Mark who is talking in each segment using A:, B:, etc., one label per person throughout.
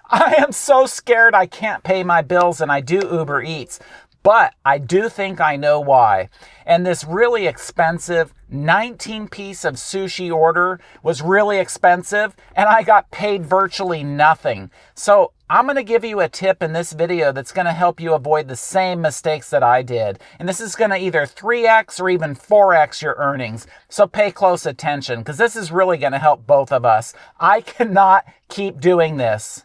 A: I am so scared I can't pay my bills and I do Uber Eats. But I do think I know why. And this really expensive 19-piece of sushi order was really expensive and I got paid virtually nothing. So I'm going to give you a tip in this video that's going to help you avoid the same mistakes that I did. And this is going to either 3x or even 4x your earnings. So pay close attention because this is really going to help both of us. I cannot keep doing this.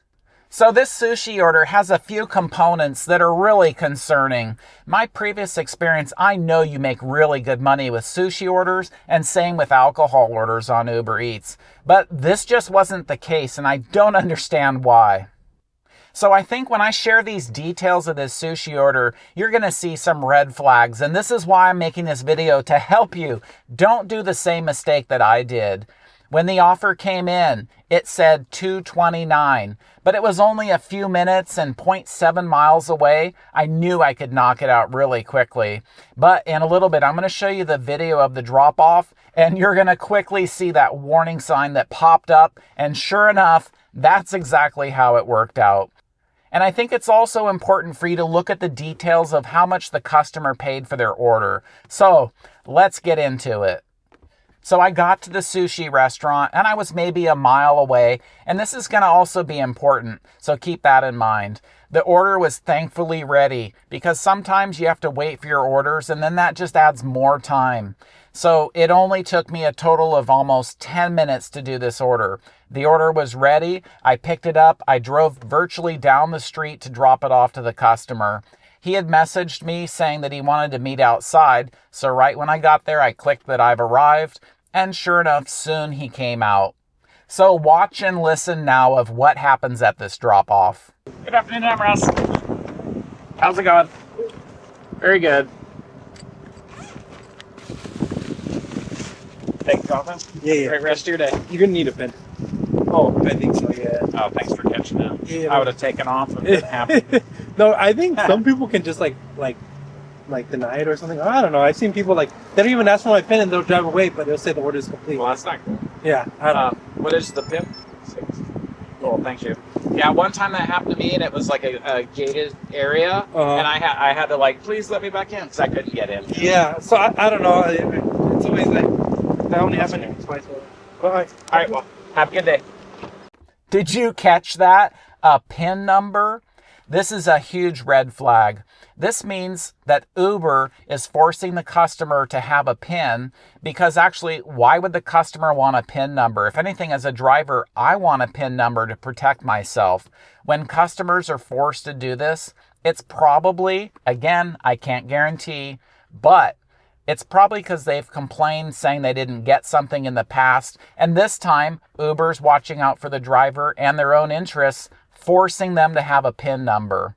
A: So this sushi order has a few components that are really concerning. My previous experience, I know you make really good money with sushi orders and same with alcohol orders on Uber Eats. But this just wasn't the case and I don't understand why. So I think when I share these details of this sushi order, you're going to see some red flags. And this is why I'm making this video to help you. Don't do the same mistake that I did. When the offer came in, it said $229, but it was only a few minutes and 0.7 miles away. I knew I could knock it out really quickly. But in a little bit, I'm going to show you the video of the drop-off, and you're going to quickly see that warning sign that popped up. And sure enough, that's exactly how it worked out. And I think it's also important for you to look at the details of how much the customer paid for their order. So let's get into it. So I got to the sushi restaurant and I was maybe a mile away, and this is going to also be important, so keep that in mind. The order was thankfully ready because sometimes you have to wait for your orders and then that just adds more time. So it only took me a total of almost 10 minutes to do this order. The order was ready, I picked it up, I drove virtually down the street to drop it off to the customer. He had messaged me saying that he wanted to meet outside, so right when I got there, I clicked that I've arrived, and sure enough, soon he came out. So watch and listen now of what happens at this drop-off. Good afternoon, I'm Russ. How's it going? Very good. Thanks, Jonathan.
B: Yeah.
A: Great rest of your day.
B: You're gonna need a pen.
A: Oh,
B: I think so, yeah.
A: oh, thanks for catching that.
B: Yeah.
A: I would have taken off if it happened.
B: No, I think some people can just like deny it or something. I don't know. I've seen people like they don't even ask for my pen and they'll drive away, but they'll say the order is complete.
A: Well, that's not cool.
B: Yeah. I don't know.
A: What is the PIN? 6. Cool, thank you. Yeah, one time that happened to me, and it was like a gated area, and I had to like, please let me back in, because I couldn't get in.
B: Yeah. So I don't know. It's always like that only happened twice. Bye.
A: All right. Well, have a good day. Did you catch that? A PIN number? This is a huge red flag. This means that Uber is forcing the customer to have a PIN because actually, why would the customer want a PIN number? If anything, as a driver, I want a PIN number to protect myself. When customers are forced to do this, it's probably, again, I can't guarantee, but it's probably because they've complained saying they didn't get something in the past. And this time, Uber's watching out for the driver and their own interests, forcing them to have a PIN number.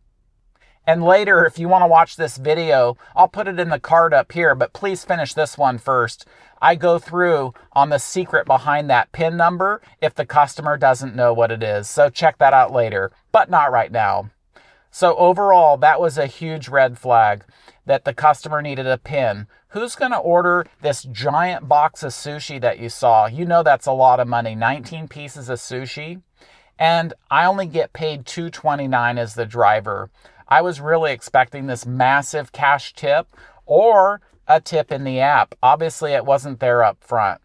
A: And later, if you want to watch this video, I'll put it in the card up here, but please finish this one first. I go through on the secret behind that PIN number if the customer doesn't know what it is. So check that out later, but not right now. So overall, that was a huge red flag that the customer needed a PIN. Who's going to order this giant box of sushi that you saw? You know that's a lot of money, 19 pieces of sushi. And I only get paid $2.29 as the driver. I was really expecting this massive cash tip or a tip in the app. Obviously, it wasn't there up front.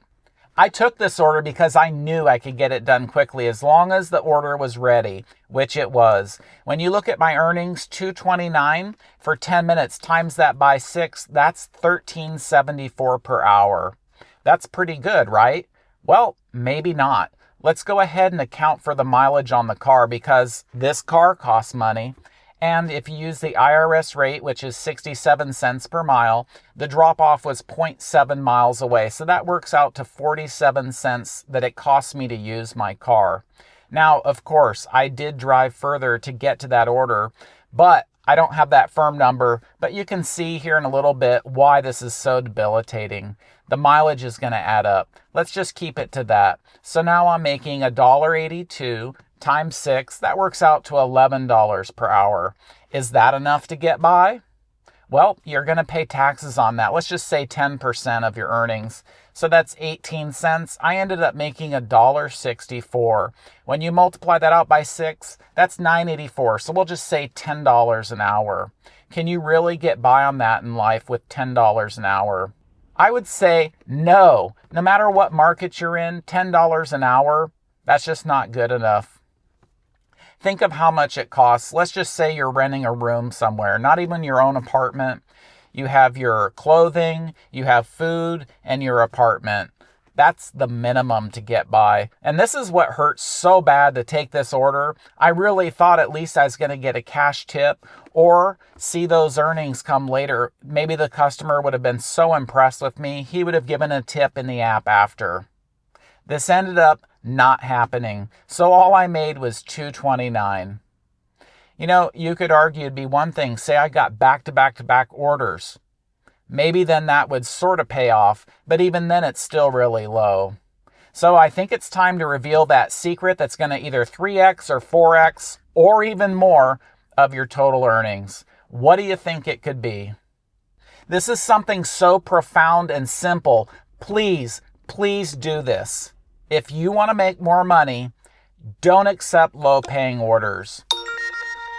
A: I took this order because I knew I could get it done quickly as long as the order was ready, which it was. When you look at my earnings, $2.29 for 10 minutes, times that by 6, that's $13.74 per hour. That's pretty good, right? Well, maybe not. Let's go ahead and account for the mileage on the car because this car costs money. And if you use the IRS rate, which is 67 cents per mile, the drop-off was 0.7 miles away. So that works out to 47 cents that it cost me to use my car. Now, of course, I did drive further to get to that order, but I don't have that firm number. But you can see here in a little bit why this is so debilitating. The mileage is going to add up. Let's just keep it to that. So now I'm making $1.82 times 6, that works out to $11 per hour. Is that enough to get by? Well, you're going to pay taxes on that. Let's just say 10% of your earnings. So that's 18 cents. I ended up making $1.64. When you multiply that out by 6, that's $9.84. So we'll just say $10 an hour. Can you really get by on that in life with $10 an hour? I would say no. No matter what market you're in, $10 an hour, that's just not good enough. Think of how much it costs. Let's just say you're renting a room somewhere, not even your own apartment. You have your clothing, you have food, and your apartment. That's the minimum to get by. And this is what hurts so bad to take this order. I really thought at least I was going to get a cash tip or see those earnings come later. Maybe the customer would have been so impressed with me, he would have given a tip in the app after. This ended up not happening. So all I made was $2.29. You know, you could argue it'd be one thing. Say I got back-to-back orders. Maybe then that would sort of pay off, but even then it's still really low. So I think it's time to reveal that secret that's going to either 3x or 4x or even more of your total earnings. What do you think it could be? This is something so profound and simple. Please do this. If you want to make more money, don't accept low-paying orders.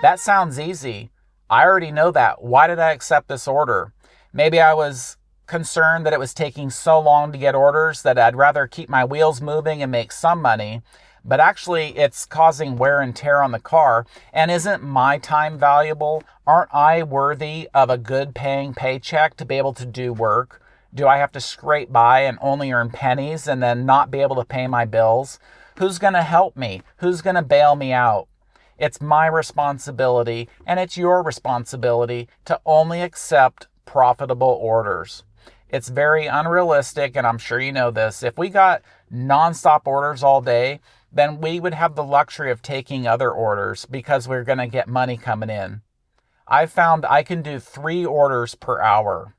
A: That sounds easy. I already know that. Why did I accept this order? Maybe I was concerned that it was taking so long to get orders that I'd rather keep my wheels moving and make some money. But actually, it's causing wear and tear on the car. And isn't my time valuable? Aren't I worthy of a good paying paycheck to be able to do work? Do I have to scrape by and only earn pennies and then not be able to pay my bills? Who's going to help me? Who's going to bail me out? It's my responsibility, and it's your responsibility to only accept profitable orders. It's very unrealistic, and I'm sure you know this. If we got nonstop orders all day, then we would have the luxury of taking other orders because we're going to get money coming in. I found I can do 3 orders per hour.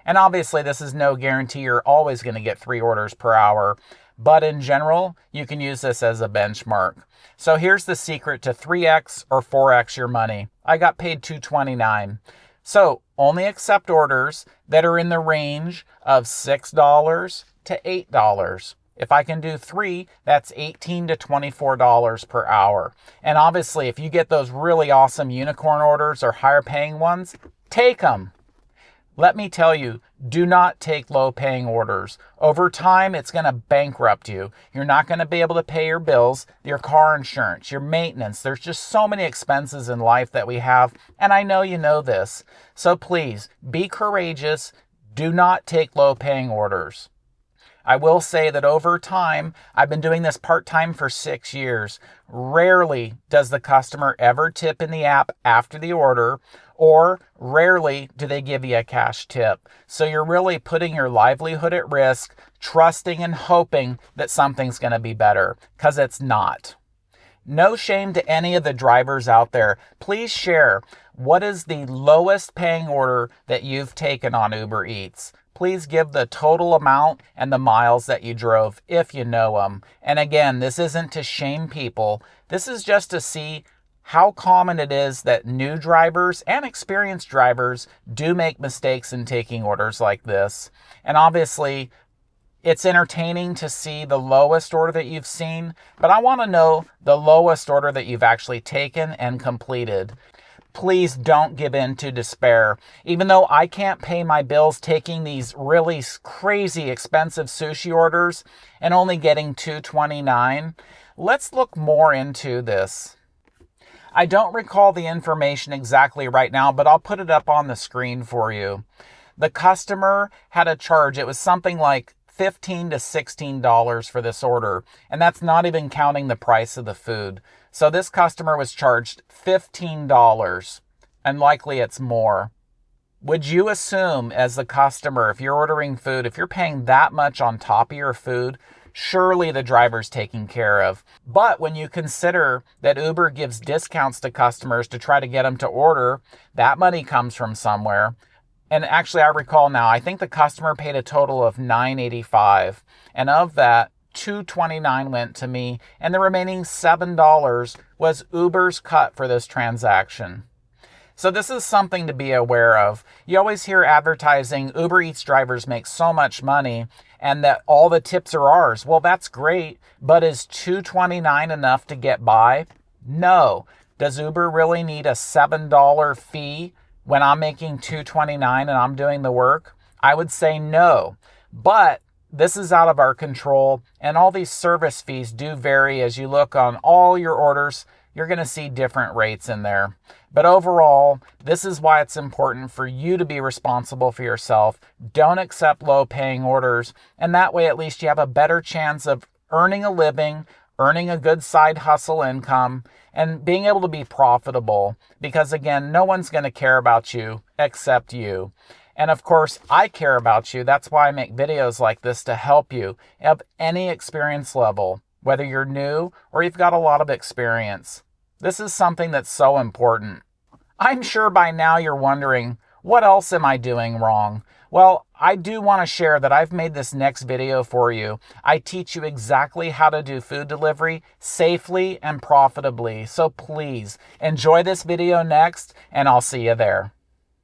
A: And obviously, this is no guarantee you're always going to get 3 orders per hour. But in general, you can use this as a benchmark. So here's the secret to 3x or 4x your money. I got paid $2.29. So only accept orders that are in the range of $6 to $8. If I can do 3, that's $18 to $24 per hour. And obviously, if you get those really awesome unicorn orders or higher paying ones, take them. Let me tell you, do not take low-paying orders. Over time, it's going to bankrupt you. You're not going to be able to pay your bills, your car insurance, your maintenance. There's just so many expenses in life that we have, and I know you know this. So please, be courageous. Do not take low-paying orders. I will say that over time, I've been doing this part-time for 6 years. Rarely does the customer ever tip in the app after the order, or rarely do they give you a cash tip. So you're really putting your livelihood at risk, trusting and hoping that something's going to be better, because it's not. No shame to any of the drivers out there. Please share, what is the lowest paying order that you've taken on Uber Eats? Please give the total amount and the miles that you drove if you know them. And again, this isn't to shame people. This is just to see how common it is that new drivers and experienced drivers do make mistakes in taking orders like this. And obviously, it's entertaining to see the lowest order that you've seen, but I want to know the lowest order that you've actually taken and completed. Please don't give in to despair. Even though I can't pay my bills taking these really crazy expensive sushi orders and only getting $2.29, let's look more into this. I don't recall the information exactly right now, but I'll put it up on the screen for you. The customer had a charge. It was something like $15 to $16 for this order, and that's not even counting the price of the food. So this customer was charged $15, and likely it's more. Would you assume as the customer, if you're ordering food, if you're paying that much on top of your food, surely the driver's taken care of? But when you consider that Uber gives discounts to customers to try to get them to order, that money comes from somewhere. And actually, I recall now, I think the customer paid a total of $9.85. And of that, $2.29 went to me, and the remaining $7 was Uber's cut for this transaction. So this is something to be aware of. You always hear advertising, Uber Eats drivers make so much money and that all the tips are ours. Well, that's great, but is $2.29 enough to get by? No. Does Uber really need a $7 fee when I'm making $2.29 and I'm doing the work? I would say no. But this is out of our control, and all these service fees do vary. As you look on all your orders, you're going to see different rates in there. But overall, this is why it's important for you to be responsible for yourself. Don't accept low-paying orders, and that way at least you have a better chance of earning a living, earning a good side hustle income, and being able to be profitable. Because again, no one's going to care about you except you. And of course, I care about you. That's why I make videos like this, to help you of any experience level, whether you're new or you've got a lot of experience. This is something that's so important. I'm sure by now you're wondering, what else am I doing wrong? Well, I do want to share that I've made this next video for you. I teach you exactly how to do food delivery safely and profitably. So please enjoy this video next, and I'll see you there.